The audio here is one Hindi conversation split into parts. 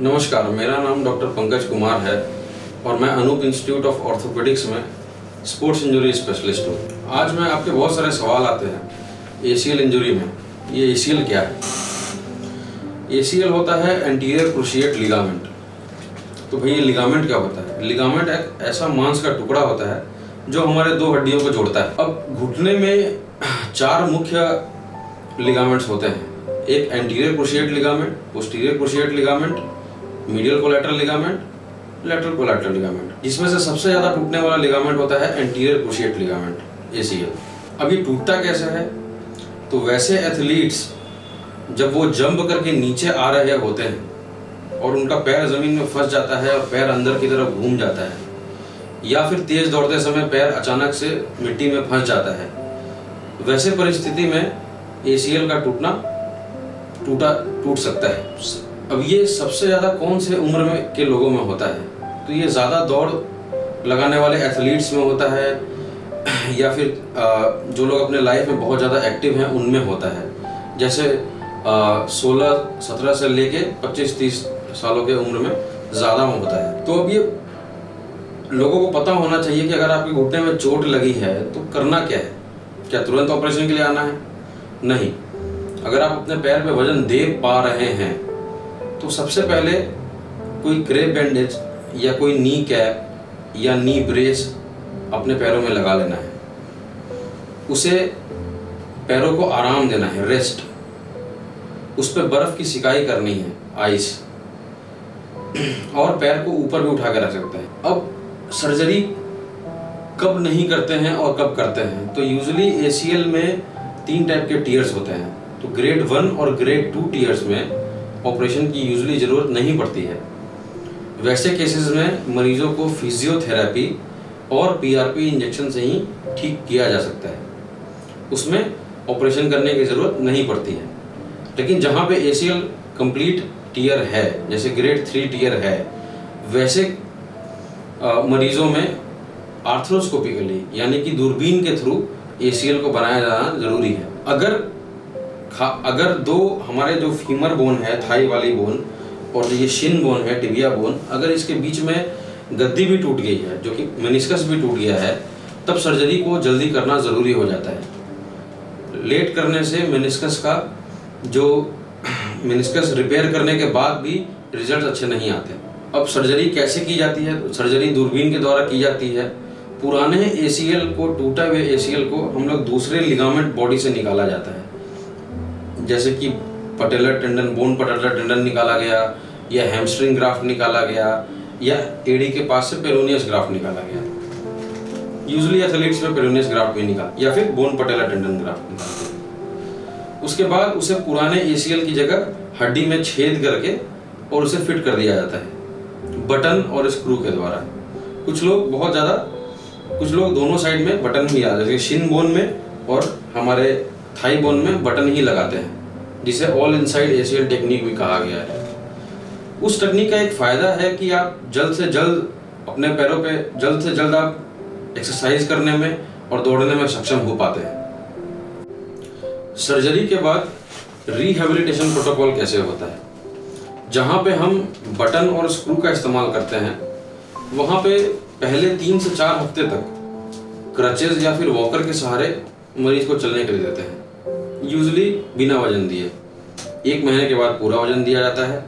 नमस्कार, मेरा नाम डॉक्टर पंकज कुमार है और मैं अनूप इंस्टीट्यूट ऑफ ऑर्थोपेडिक्स में स्पोर्ट्स इंजरी स्पेशलिस्ट हूँ। आज मैं आपके बहुत सारे सवाल आते हैं एसीएल इंजरी में। ये एसीएल क्या है? एसीएल होता है एंटीरियर क्रूशिएट लिगामेंट। तो भाई ये लिगामेंट क्या होता है? लिगामेंट एक ऐसा मांस का टुकड़ा होता है जो हमारे दो हड्डियों को जोड़ता है। अब घुटने में 4 मुख्य लिगामेंट्स होते हैं। एक anterior cruciate ligament, posterior cruciate ligament, medial collateral ligament, lateral collateral ligament, जिसमें से सबसे ज़्यादा टूटने वाला लिगामेंट होता है एंटीरियर क्रूशिएट लिगामेंट एसीएल। अब ये टूटता कैसे है? तो वैसे एथलीट्स जब वो जंप करके नीचे आ रहे होते हैं और उनका पैर ज़मीन में फंस जाता है और पैर अंदर की तरफ घूम जाता है, या फिर तेज़ दौड़ते समय पैर अचानक से मिट्टी में फंस जाता है, वैसे परिस्थिति में एसीएल का टूट सकता है। अब ये सबसे ज़्यादा कौन से उम्र में के लोगों में होता है? तो ये ज़्यादा दौड़ लगाने वाले एथलीट्स में होता है, या फिर जो लोग अपने लाइफ में बहुत ज़्यादा एक्टिव हैं उनमें होता है। जैसे 16-17 से लेके 25-30 सालों के उम्र में ज़्यादा होता है। तो अब ये लोगों को पता होना चाहिए कि अगर आपके घुटने में चोट लगी है तो करना क्या है। क्या तुरंत ऑपरेशन के लिए आना है? नहीं। अगर आप अपने पैर पे वजन दे पा रहे हैं तो सबसे पहले कोई क्रेप बैंडेज या कोई नी कैप या नी ब्रेस अपने पैरों में लगा लेना है। उसे पैरों को आराम देना है, रेस्ट। उस पर बर्फ की सिकाई करनी है, आइस, और पैर को ऊपर भी उठा के रख सकते हैं। अब सर्जरी कब नहीं करते हैं और कब करते हैं? तो यूजुअली एसीएल में 3 टाइप के टीयर्स होते हैं। तो ग्रेड 1 और ग्रेड 2 टीयर्स में ऑपरेशन की यूजुअली ज़रूरत नहीं पड़ती है। वैसे केसेस में मरीजों को फिजियोथेरेपी और पीआरपी इंजेक्शन से ही ठीक किया जा सकता है। उसमें ऑपरेशन करने की ज़रूरत नहीं पड़ती है। लेकिन जहाँ पे एसीएल कंप्लीट टीयर है, जैसे ग्रेड 3 टीयर है, वैसे मरीजों में आर्थ्रोस्कोपिकली यानी कि दूरबीन के थ्रू एसीएल को बनाया जाना ज़रूरी है। अगर दो हमारे जो फीमर बोन है, थाई वाली बोन, और ये शिन बोन है, टिबिया बोन, अगर इसके बीच में गद्दी भी टूट गई है, जो कि मेनिस्कस भी टूट गया है, तब सर्जरी को जल्दी करना ज़रूरी हो जाता है। लेट करने से मेनिस्कस रिपेयर करने के बाद भी रिजल्ट अच्छे नहीं आते। अब सर्जरी कैसे की जाती है? सर्जरी दूरबीन के द्वारा की जाती है। पुराने एसीएल को, टूटे हुए एसीएल को हम लोग दूसरे लिगामेंट बॉडी से निकाला जाता है। जैसे कि patellar tendon, bone patellar tendon निकाला गया, या हैमस्ट्रिंग ग्राफ्ट निकाला गया, या एडी के पास से पेरोनियस ग्राफ्ट निकाला गया। यूजुअली एथलीट्स में पेरोनियस ग्राफ्ट भी निकाल, या फिर बोन पटेलर टेंडन ग्राफ्ट निकालते। उसके बाद उसे पुराने एसीएल की जगह हड्डी में छेद करके और उसे फिट कर दिया जाता है बटन और स्क्रू के द्वारा। कुछ लोग दोनों साइड में बटन भी आ, जैसे शिन बोन में और हमारे थाई बोन में बटन ही लगाते हैं, जिसे ऑल इनसाइड एसीएल टेक्निक भी कहा गया है। उस टेक्निक का एक फ़ायदा है कि आप जल्द से जल्द अपने पैरों पे जल्द से जल्द आप एक्सरसाइज करने में और दौड़ने में सक्षम हो पाते हैं। सर्जरी के बाद रिहैबिलिटेशन प्रोटोकॉल कैसे होता है? जहाँ पे हम बटन और स्क्रू का इस्तेमाल करते हैं, वहाँ पे पहले 3 से 4 हफ्ते तक क्रचेज या फिर वॉकर के सहारे मरीज को चलने के लिए देते हैं, यूजुअली बिना वजन दिए। 1 महीने के बाद पूरा वजन दिया जाता है।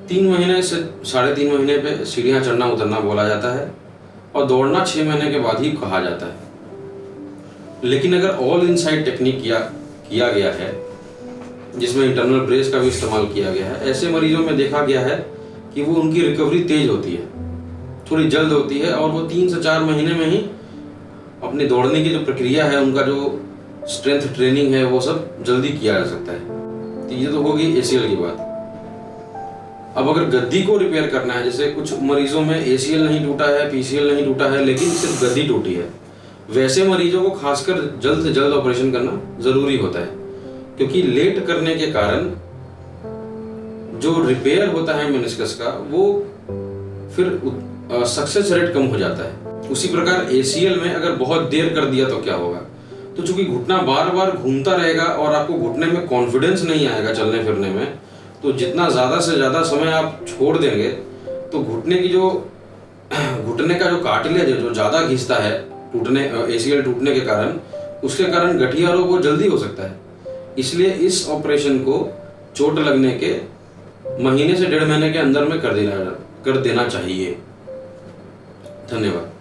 3 महीने से 3.5 महीने पे सीढ़ियाँ चढ़ना उतरना बोला जाता है, और दौड़ना 6 महीने के बाद ही कहा जाता है। लेकिन अगर ऑल इनसाइड टेक्निक किया गया है, जिसमें इंटरनल ब्रेस का भी इस्तेमाल किया गया है, ऐसे मरीजों में देखा गया है कि वो उनकी रिकवरी तेज होती है, थोड़ी जल्द होती है, और वो 3 से 4 महीने में ही अपनी दौड़ने की जो प्रक्रिया है, उनका जो स्ट्रेंथ ट्रेनिंग है, वो सब जल्दी किया जा सकता है। तो ये तो होगी एसीएल की बात। अब अगर गद्दी को रिपेयर करना है, जैसे कुछ मरीजों में एसीएल नहीं टूटा है, पीसीएल नहीं टूटा है, लेकिन सिर्फ गद्दी टूटी है, वैसे मरीजों को खासकर जल्द से जल्द ऑपरेशन करना ज़रूरी होता है। क्योंकि लेट करने के कारण जो रिपेयर होता है मेनिस्कस का, वो फिर सक्सेस रेट कम हो जाता है। उसी प्रकार एसीएल में अगर बहुत देर कर दिया तो क्या होगा? तो चूंकि घुटना बार बार घूमता रहेगा और आपको घुटने में कॉन्फिडेंस नहीं आएगा चलने फिरने में, तो जितना ज़्यादा से ज़्यादा समय आप छोड़ देंगे तो घुटने का जो कार्टिलेज है जो ज़्यादा घिसता है टूटने ACL टूटने के कारण, उसके कारण गठिया रोग वो जल्दी हो सकता है। इसलिए इस ऑपरेशन को चोट लगने के महीने से 1.5 महीने के अंदर में कर देना चाहिए। धन्यवाद।